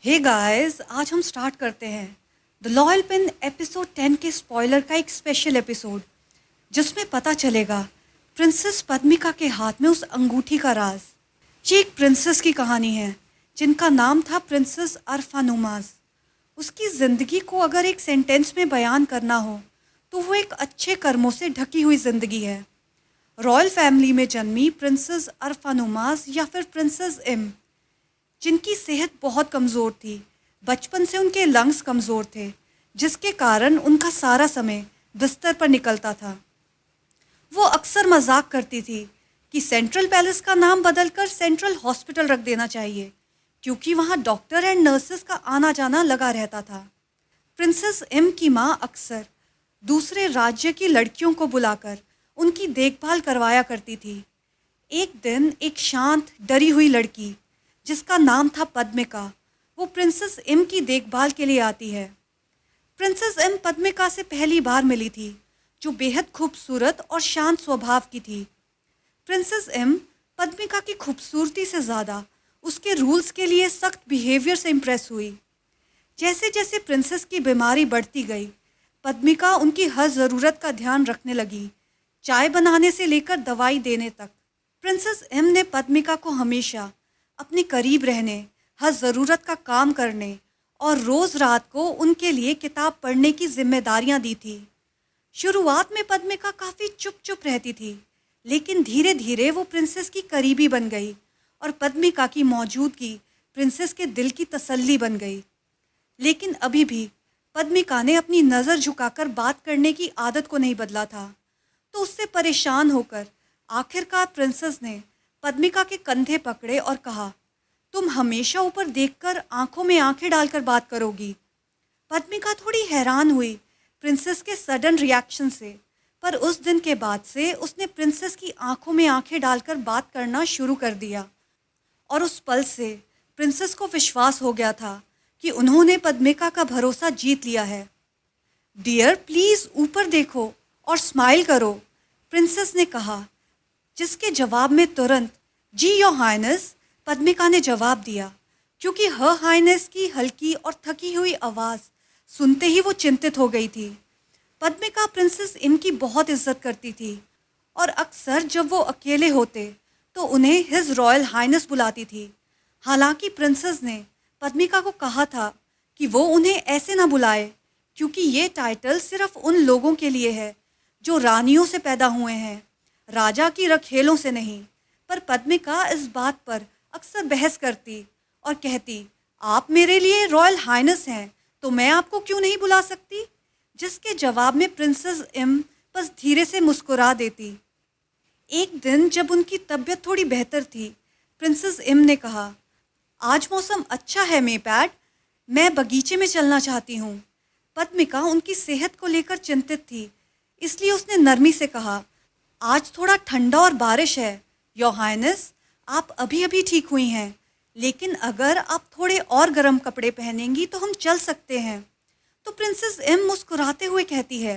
Hey guys, आज हम start करते हैं द लॉयल पिन एपिसोड 10 के स्पॉइलर का एक स्पेशल एपिसोड जिसमें पता चलेगा प्रिंसेस पद्मिका के हाथ में उस अंगूठी का राज। ये एक प्रिंसेस की कहानी है जिनका नाम था प्रिंसेस अरफानुमास। उसकी ज़िंदगी को अगर एक सेंटेंस में बयान करना हो तो वो एक अच्छे कर्मों से ढकी हुई ज़िंदगी है। रॉयल फैमिली में जन्मी प्रिंसेस अरफानुमास या फिर प्रिंसेस इम, जिनकी सेहत बहुत कमज़ोर थी। बचपन से उनके लंग्स कमज़ोर थे जिसके कारण उनका सारा समय बिस्तर पर निकलता था। वो अक्सर मजाक करती थी कि सेंट्रल पैलेस का नाम बदलकर सेंट्रल हॉस्पिटल रख देना चाहिए क्योंकि वहाँ डॉक्टर एंड नर्सेस का आना जाना लगा रहता था। प्रिंसेस एम की माँ अक्सर दूसरे राज्य की लड़कियों को बुलाकर उनकी देखभाल करवाया करती थी। एक दिन एक शांत डरी हुई लड़की जिसका नाम था पद्मिका, वो प्रिंसेस एम की देखभाल के लिए आती है। प्रिंसेस एम पद्मिका से पहली बार मिली थी, जो बेहद खूबसूरत और शांत स्वभाव की थी। प्रिंसेस एम पद्मिका की खूबसूरती से ज़्यादा उसके रूल्स के लिए सख्त बिहेवियर से इम्प्रेस हुई। जैसे जैसे प्रिंसेस की बीमारी बढ़ती गई, पद्मिका उनकी हर ज़रूरत का ध्यान रखने लगी, चाय बनाने से लेकर दवाई देने तक। प्रिंसेस एम ने पद्मिका को हमेशा अपने करीब रहने, हर ज़रूरत का काम करने और रोज़ रात को उनके लिए किताब पढ़ने की जिम्मेदारियां दी थी। शुरुआत में पद्मिका काफ़ी चुप चुप रहती थी, लेकिन धीरे धीरे वो प्रिंसेस की करीबी बन गई और पद्मिका की मौजूदगी प्रिंसेस के दिल की तसल्ली बन गई। लेकिन अभी भी पद्मिका ने अपनी नज़र झुकाकर बात करने की आदत को नहीं बदला था। तो उससे परेशान होकर आखिरकार प्रिंसेस ने पद्मिका के कंधे पकड़े और कहा, तुम हमेशा ऊपर देखकर आंखों में आंखें डालकर बात करोगी। पद्मिका थोड़ी हैरान हुई प्रिंसेस के सडन रिएक्शन से, पर उस दिन के बाद से उसने प्रिंसेस की आंखों में आंखें डालकर बात करना शुरू कर दिया। और उस पल से प्रिंसेस को विश्वास हो गया था कि उन्होंने पद्मिका का भरोसा जीत लिया है। डियर, प्लीज़ ऊपर देखो और स्माइल करो, प्रिंसेस ने कहा, जिसके जवाब में तुरंत जी योर हाइनेस पद्मिका ने जवाब दिया, क्योंकि हर हाइनेस की हल्की और थकी हुई आवाज़ सुनते ही वो चिंतित हो गई थी। पद्मिका प्रिंसेस इम की बहुत इज्जत करती थी और अक्सर जब वो अकेले होते तो उन्हें हिज रॉयल हाइनेस बुलाती थी। हालांकि प्रिंसेस ने पद्मिका को कहा था कि वो उन्हें ऐसे ना बुलाए, क्योंकि ये टाइटल सिर्फ उन लोगों के लिए है जो रानियों से पैदा हुए हैं, राजा की रखेलों से नहीं। पर पद्मिका इस बात पर अक्सर बहस करती और कहती, आप मेरे लिए रॉयल हाइनेस हैं तो मैं आपको क्यों नहीं बुला सकती, जिसके जवाब में प्रिंसेस इम बस धीरे से मुस्कुरा देती। एक दिन जब उनकी तबीयत थोड़ी बेहतर थी, प्रिंसेस इम ने कहा, आज मौसम अच्छा है मेपैड, मैं बगीचे में चलना चाहती हूँ। पद्मिका उनकी सेहत को लेकर चिंतित थी, इसलिए उसने नरमी से कहा, आज थोड़ा ठंडा और बारिश है योर हाइनेस, आप अभी अभी ठीक हुई हैं, लेकिन अगर आप थोड़े और गर्म कपड़े पहनेंगी तो हम चल सकते हैं। तो प्रिंसेस एम मुस्कुराते हुए कहती है,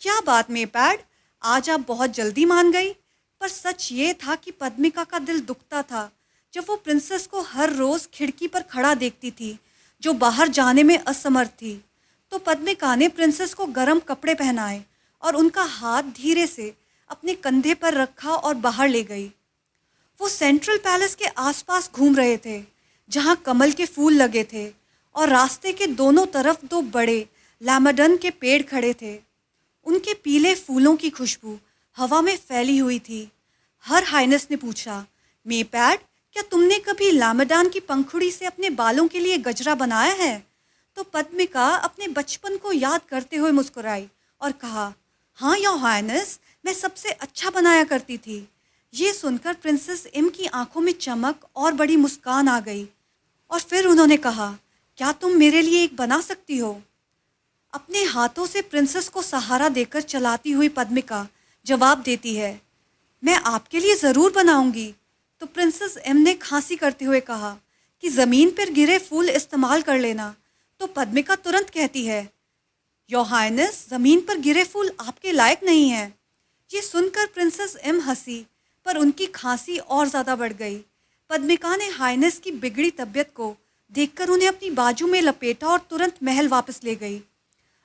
क्या बात मेपैड, आज आप बहुत जल्दी मान गई। पर सच ये था कि पद्मिका का दिल दुखता था जब वो प्रिंसेस को हर रोज़ खिड़की पर खड़ा देखती थी, जो बाहर जाने में असमर्थ थी। तो पद्मिका ने प्रिंसेस को गर्म कपड़े पहनाए और उनका हाथ धीरे से अपने कंधे पर रखा और बाहर ले गई। वो सेंट्रल पैलेस के आसपास घूम रहे थे, जहाँ कमल के फूल लगे थे और रास्ते के दोनों तरफ दो बड़े लैमेडन के पेड़ खड़े थे। उनके पीले फूलों की खुशबू हवा में फैली हुई थी। हर हाइनेस ने पूछा, मेपैड, क्या तुमने कभी लैमेडान की पंखुड़ी से अपने बालों के लिए गजरा बनाया है। तो पद्मिका अपने बचपन को याद करते हुए मुस्कुराई और कहा, हाँ योर हाइनेस, मैं सबसे अच्छा बनाया करती थी। ये सुनकर प्रिंसेस इम की आंखों में चमक और बड़ी मुस्कान आ गई और फिर उन्होंने कहा, क्या तुम मेरे लिए एक बना सकती हो। अपने हाथों से प्रिंसेस को सहारा देकर चलाती हुई पद्मिका जवाब देती है, मैं आपके लिए ज़रूर बनाऊंगी। तो प्रिंसेस एम ने खांसी करते हुए कहा कि ज़मीन पर गिरे फूल इस्तेमाल कर लेना। तो पद्मिका तुरंत कहती है, योर हाइनेस, ज़मीन पर गिरे फूल आपके लायक नहीं हैं। ये सुनकर प्रिंसेस एम हंसी, पर उनकी खांसी और ज़्यादा बढ़ गई। पद्मिका ने हाइनेस की बिगड़ी तबीयत को देखकर उन्हें अपनी बाजू में लपेटा और तुरंत महल वापस ले गई।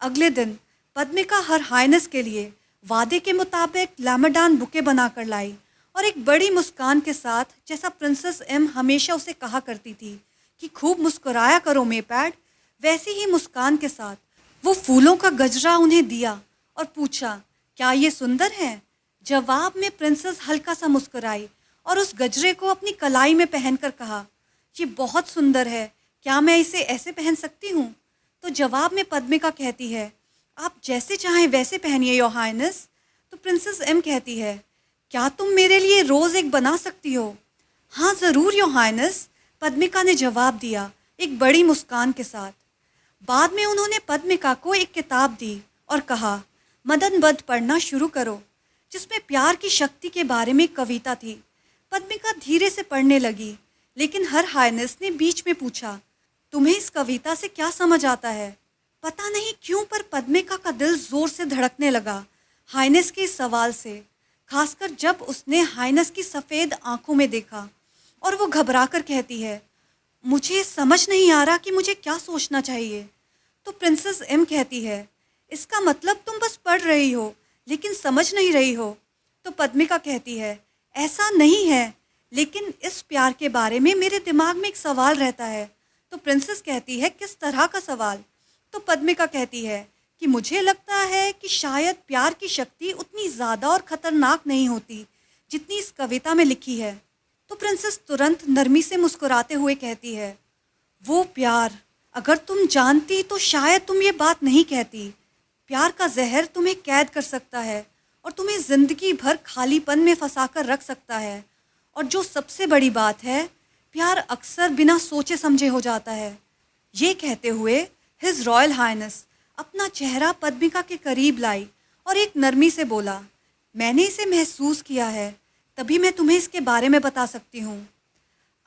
अगले दिन पद्मिका हर हाइनेस के लिए वादे के मुताबिक लैमडान बुके बनाकर लाई और एक बड़ी मुस्कान के साथ, जैसा प्रिंसेस एम हमेशा उसे कहा करती थी कि खूब मुस्कुराया करो मेपैड, वैसी ही मुस्कान के साथ वो फूलों का गजरा उन्हें दिया और पूछा, क्या ये सुंदर है? जवाब में प्रिंसेस हल्का सा मुस्कुराई और उस गजरे को अपनी कलाई में पहनकर कहा, ये बहुत सुंदर है, क्या मैं इसे ऐसे पहन सकती हूँ? तो जवाब में पद्मिका कहती है, आप जैसे चाहें वैसे पहनिए योर हाइनेस। तो प्रिंसेस एम कहती है, क्या तुम मेरे लिए रोज़ एक बना सकती हो? हाँ ज़रूर योर हाइनेस, पद्मिका ने जवाब दिया एक बड़ी मुस्कान के साथ। बाद में उन्होंने पद्मिका को एक किताब दी और कहा, मदन बध पढ़ना शुरू करो, जिसमें प्यार की शक्ति के बारे में एक कविता थी। पद्मिका धीरे से पढ़ने लगी, लेकिन हर हाइनेस ने बीच में पूछा, तुम्हें इस कविता से क्या समझ आता है? पता नहीं क्यों पर पद्मिका का दिल जोर से धड़कने लगा हाइनेस के इस सवाल से, खासकर जब उसने हाइनेस की सफ़ेद आंखों में देखा और वो घबराकर कहती है, मुझे समझ नहीं आ रहा कि मुझे क्या सोचना चाहिए। तो प्रिंसेस एम कहती है, इसका मतलब तुम बस पढ़ रही हो लेकिन समझ नहीं रही हो। तो पद्मिका कहती है, ऐसा नहीं है, लेकिन इस प्यार के बारे में मेरे दिमाग में एक सवाल रहता है। तो प्रिंसेस कहती है, किस तरह का सवाल? तो पद्मिका कहती है कि मुझे लगता है कि शायद प्यार की शक्ति उतनी ज़्यादा और ख़तरनाक नहीं होती जितनी इस कविता में लिखी है। तो प्रिंसेस तुरंत नरमी से मुस्कुराते हुए कहती है, वो प्यार, अगर तुम जानती तो शायद तुम ये बात नहीं कहती। प्यार का जहर तुम्हें कैद कर सकता है और तुम्हें ज़िंदगी भर खालीपन में फंसा कर रख सकता है। और जो सबसे बड़ी बात है, प्यार अक्सर बिना सोचे समझे हो जाता है। ये कहते हुए हिज रॉयल हाइनेस अपना चेहरा पद्मिका के करीब लाई और एक नरमी से बोला, मैंने इसे महसूस किया है, तभी मैं तुम्हें इसके बारे में बता सकती हूँ।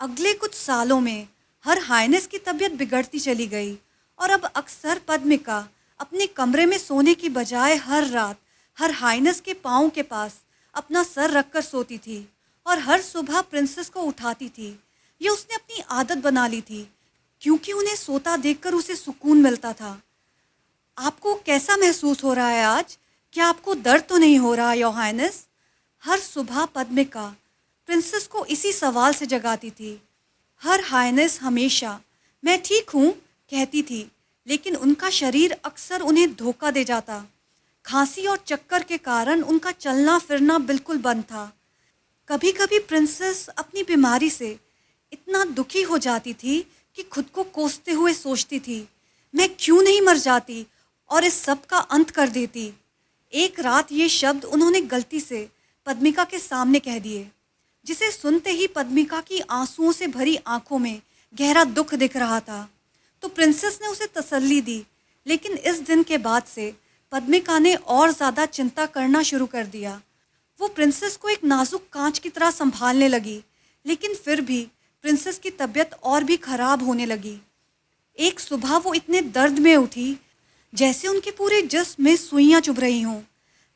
अगले कुछ सालों में हर हाइनेस की तबीयत बिगड़ती चली गई और अब अक्सर पद्मिका अपने कमरे में सोने की बजाय हर रात हर हाइनेस के पाँव के पास अपना सर रखकर सोती थी और हर सुबह प्रिंसेस को उठाती थी। ये उसने अपनी आदत बना ली थी, क्योंकि उन्हें सोता देखकर उसे सुकून मिलता था। आपको कैसा महसूस हो रहा है आज? क्या आपको दर्द तो नहीं हो रहा योर हाइनेस? हर सुबह पद्मिका प्रिंसेस को इसी सवाल से जगाती थी। हर हाइनेस हमेशा मैं ठीक हूँ कहती थी, लेकिन उनका शरीर अक्सर उन्हें धोखा दे जाता। खांसी और चक्कर के कारण उनका चलना फिरना बिल्कुल बंद था। कभी कभी प्रिंसेस अपनी बीमारी से इतना दुखी हो जाती थी कि खुद को कोसते हुए सोचती थी, मैं क्यों नहीं मर जाती और इस सब का अंत कर देती। एक रात ये शब्द उन्होंने गलती से पद्मिका के सामने कह दिए, जिसे सुनते ही पद्मिका की आंसुओं से भरी आंखों में गहरा दुख दिख रहा था। तो प्रिंसेस ने उसे तसल्ली दी, लेकिन इस दिन के बाद से पद्मिका ने और ज़्यादा चिंता करना शुरू कर दिया। वो प्रिंसेस को एक नाजुक कांच की तरह संभालने लगी, लेकिन फिर भी प्रिंसेस की तबीयत और भी खराब होने लगी। एक सुबह वो इतने दर्द में उठी जैसे उनके पूरे जिस्म में सुइयां चुभ रही हों।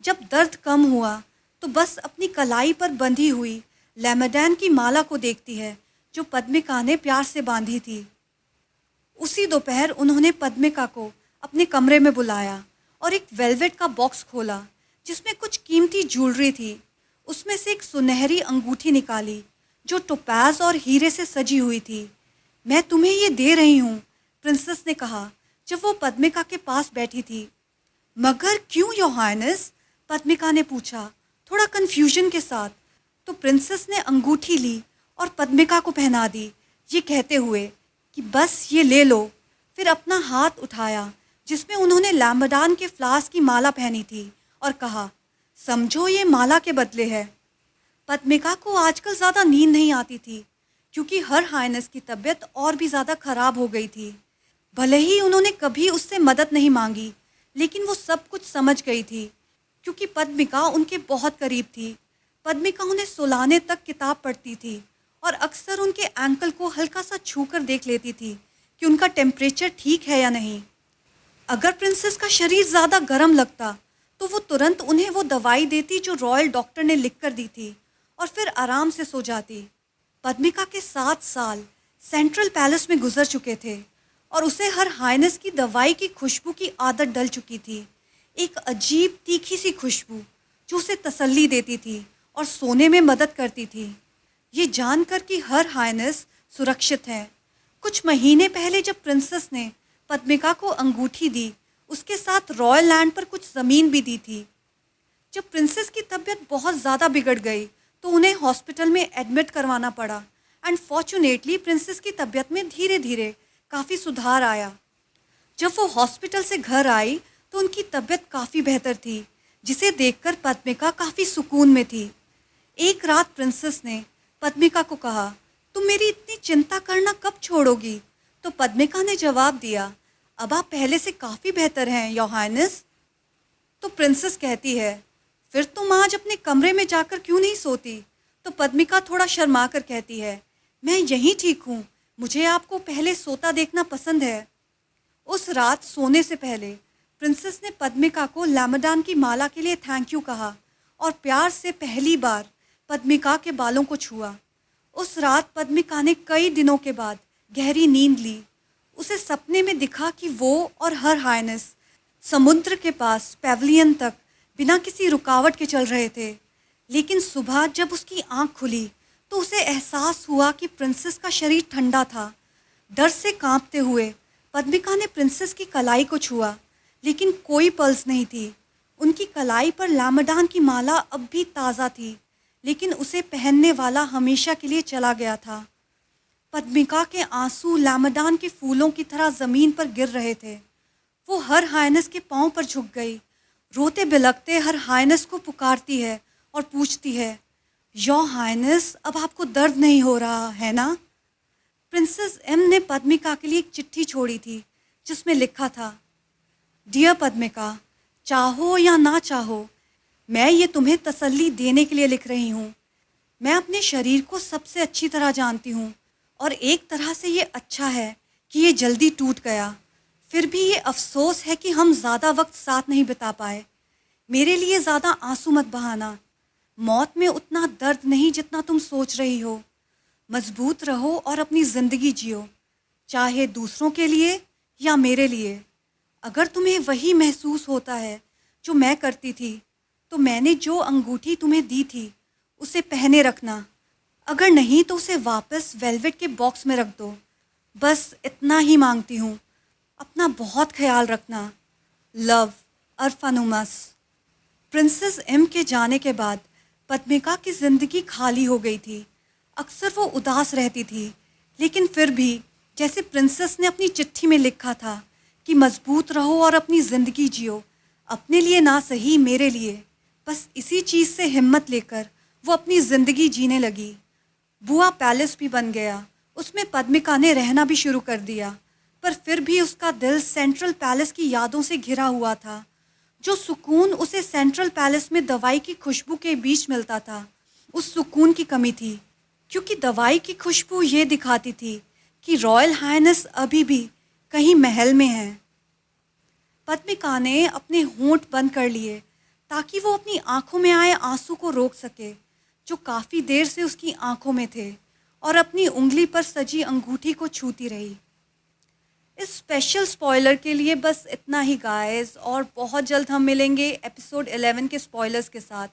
जब दर्द कम हुआ तो बस अपनी कलाई पर बंधी हुई लैमडान की माला को देखती है, जो पद्मिका ने प्यार से बांधी थी। उसी दोपहर उन्होंने पद्मिका को अपने कमरे में बुलाया और एक वेलवेट का बॉक्स खोला, जिसमें कुछ कीमती ज्वेलरी थी। उसमें से एक सुनहरी अंगूठी निकाली, जो टोपाज और हीरे से सजी हुई थी। मैं तुम्हें ये दे रही हूँ, प्रिंसेस ने कहा जब वो पद्मिका के पास बैठी थी। मगर क्यों योर हाइनेस? पद्मिका ने पूछा, थोड़ा कन्फ्यूजन के साथ। तो प्रिंसेस ने अंगूठी ली और पद्मिका को पहना दी, ये कहते हुए कि बस ये ले लो। फिर अपना हाथ उठाया जिसमें उन्होंने लैम्बडान के फ्लास की माला पहनी थी और कहा, समझो ये माला के बदले है। पद्मिका को आजकल ज़्यादा नींद नहीं आती थी, क्योंकि हर हाइनेस की तबीयत और भी ज़्यादा ख़राब हो गई थी। भले ही उन्होंने कभी उससे मदद नहीं मांगी, लेकिन वो सब कुछ समझ गई थी, क्योंकि पद्मिका उनके बहुत करीब थी। पद्मिका उन्हें सुलाने तक किताब पढ़ती थी और अक्सर उनके एंकल को हल्का सा छू कर देख लेती थी कि उनका टेम्परेचर ठीक है या नहीं। अगर प्रिंसेस का शरीर ज़्यादा गर्म लगता तो वो तुरंत उन्हें वो दवाई देती जो रॉयल डॉक्टर ने लिख कर दी थी और फिर आराम से सो जाती। पद्मिका के 7 साल सेंट्रल पैलेस में गुजर चुके थे और उसे हर हाइनेस की दवाई की खुशबू की आदत डल चुकी थी। एक अजीब तीखी सी खुशबू जो उसे तसल्ली देती थी और सोने में मदद करती थी। ये जानकर कि हर हाइनेस सुरक्षित है। कुछ महीने पहले जब प्रिंसेस ने पद्मिका को अंगूठी दी, उसके साथ रॉयल लैंड पर कुछ ज़मीन भी दी थी। जब प्रिंसेस की तबीयत बहुत ज़्यादा बिगड़ गई तो उन्हें हॉस्पिटल में एडमिट करवाना पड़ा एंड फॉर्चुनेटली प्रिंसेस की तबीयत में धीरे धीरे काफ़ी सुधार आया। जब वो हॉस्पिटल से घर आई तो उनकी तबीयत काफ़ी बेहतर थी, जिसे देखकर पद्मिका काफ़ी सुकून में थी। एक रात प्रिंसेस ने पद्मिका को कहा, तुम मेरी इतनी चिंता करना कब छोड़ोगी? तो पद्मिका ने जवाब दिया, अब आप पहले से काफ़ी बेहतर हैं योर हाइनेस। तो प्रिंसेस कहती है, फिर तुम आज अपने कमरे में जाकर क्यों नहीं सोती? तो पद्मिका थोड़ा शर्मा कर कहती है, मैं यहीं ठीक हूँ, मुझे आपको पहले सोता देखना पसंद है। उस रात सोने से पहले प्रिंसेस ने पद्मिका को लैमडान की माला के लिए थैंक यू कहा और प्यार से पहली बार पद्मिका के बालों को छुआ। उस रात पद्मिका ने कई दिनों के बाद गहरी नींद ली। उसे सपने में दिखा कि वो और हर हाइनेस समुद्र के पास पेविलियन तक बिना किसी रुकावट के चल रहे थे। लेकिन सुबह जब उसकी आंख खुली तो उसे एहसास हुआ कि प्रिंसेस का शरीर ठंडा था। डर से कांपते हुए पद्मिका ने प्रिंसेस की कलाई को छुआ, लेकिन कोई पल्स नहीं थी। उनकी कलाई पर लैमडान की माला अब भी ताज़ा थी, लेकिन उसे पहनने वाला हमेशा के लिए चला गया था। पद्मिका के आंसू लैमडान के फूलों की तरह ज़मीन पर गिर रहे थे। वो हर हाइनेस के पांव पर झुक गई, रोते बिलखते हर हाइनेस को पुकारती है और पूछती है, योर हाइनेस, अब आपको दर्द नहीं हो रहा है ना? प्रिंसेस एम ने पद्मिका के लिए एक चिट्ठी छोड़ी थी जिसमें लिखा था, डियर पद्मिका, चाहो या ना चाहो, मैं ये तुम्हें तसल्ली देने के लिए लिख रही हूँ। मैं अपने शरीर को सबसे अच्छी तरह जानती हूँ और एक तरह से ये अच्छा है कि ये जल्दी टूट गया। फिर भी ये अफसोस है कि हम ज़्यादा वक्त साथ नहीं बिता पाए। मेरे लिए ज़्यादा आंसू मत बहाना। मौत में उतना दर्द नहीं जितना तुम सोच रही हो। मजबूत रहो और अपनी ज़िंदगी जियो, चाहे दूसरों के लिए या मेरे लिए। अगर तुम्हें वही महसूस होता है जो मैं करती थी, तो मैंने जो अंगूठी तुम्हें दी थी उसे पहने रखना। अगर नहीं तो उसे वापस वेलवेट के बॉक्स में रख दो। बस इतना ही मांगती हूँ। अपना बहुत ख्याल रखना। लव, अरफानुमस। प्रिंसेस एम के जाने के बाद पद्मिका की ज़िंदगी खाली हो गई थी। अक्सर वो उदास रहती थी, लेकिन फिर भी जैसे प्रिंसेस ने अपनी चिट्ठी में लिखा था कि मजबूत रहो और अपनी ज़िंदगी जियो, अपने लिए ना सही मेरे लिए। बस इसी चीज़ से हिम्मत लेकर वो अपनी ज़िंदगी जीने लगी। बुआ पैलेस भी बन गया, उसमें पद्मिका ने रहना भी शुरू कर दिया, पर फिर भी उसका दिल सेंट्रल पैलेस की यादों से घिरा हुआ था। जो सुकून उसे सेंट्रल पैलेस में दवाई की खुशबू के बीच मिलता था, उस सुकून की कमी थी, क्योंकि दवाई की खुशबू ये दिखाती थी कि रॉयल हाइनेस अभी भी कहीं महल में है। पद्मिका ने अपने होंठ बंद कर लिए ताकि वो अपनी आंखों में आए आंसू को रोक सके, जो काफ़ी देर से उसकी आंखों में थे, और अपनी उंगली पर सजी अंगूठी को छूती रही। इस स्पेशल स्पॉइलर के लिए बस इतना ही गाइस, और बहुत जल्द हम मिलेंगे एपिसोड 11 के स्पॉयलर्स के साथ।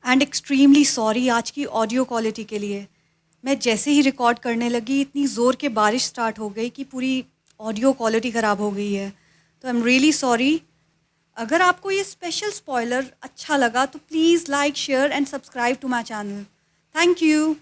एंड एक्सट्रीमली सॉरी आज की ऑडियो क्वालिटी के लिए। मैं जैसे ही रिकॉर्ड करने लगी इतनी ज़ोर के बारिश स्टार्ट हो गई कि पूरी ऑडियो क्वालिटी ख़राब हो गई है। तो आई एम रियली सॉरी। अगर आपको ये स्पेशल स्पॉइलर अच्छा लगा तो please like, share and subscribe to my channel. Thank you.